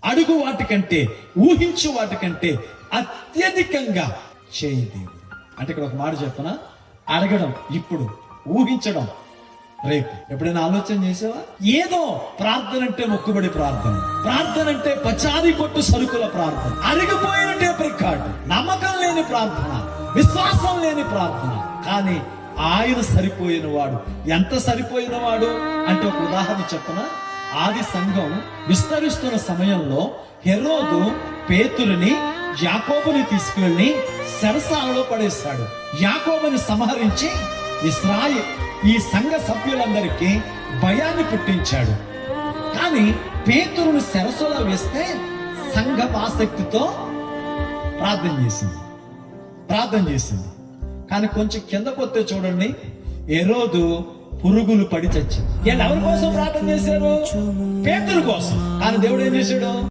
అడుగు వాటికంటే, ఊహించు వాటికంటే అత్యధికంగా చేయి దేవుడు. అంటే ఇక్కడ ఒక మాట చెప్పనా, అడగడం ఇప్పుడు, ఊహించడం రేపు. ఎప్పుడైనా ఆలోచన చేసావా? ఏదో ప్రార్థన అంటే మొక్కుబడి ప్రార్థన, ప్రార్థన అంటే పచారీ కొట్టు సరుకుల ప్రార్థన, అరిగిపోయిన టేప్ రికార్డు, నమ్మకం లేని ప్రార్థన, విశ్వాసం లేని ప్రార్థన. కానీ ఆయన సరిపోయిన వాడు. ఎంత సరిపోయిన వాడు అంటే ఒక ఉదాహరణ చెప్పనా, ఆది సంఘం విస్తరిస్తున్న సమయంలో హెరోదు పేతురుని, యాకోబుని తీసుకువెళ్ళి చెరసాలలో పడేస్తాడు. యాకోబుని సంహరించి ఈ సంఘ సభ్యులందరికీ భయాన్ని పుట్టించాడు. కానీ పేతురుని చెరసాలలో వేస్తే సంఘం ఆసక్తితో ప్రార్థన చేసింది. కానీ కొంచెం కిందకు వస్తే చూడండి, హెరోదు పురుగులు పడి చచ్చింది. వీళ్ళు ఎవరి కోసం ప్రార్థన చేశారు? పేతురు కోసం. కానీ దేవుడు ఏం చేశాడు?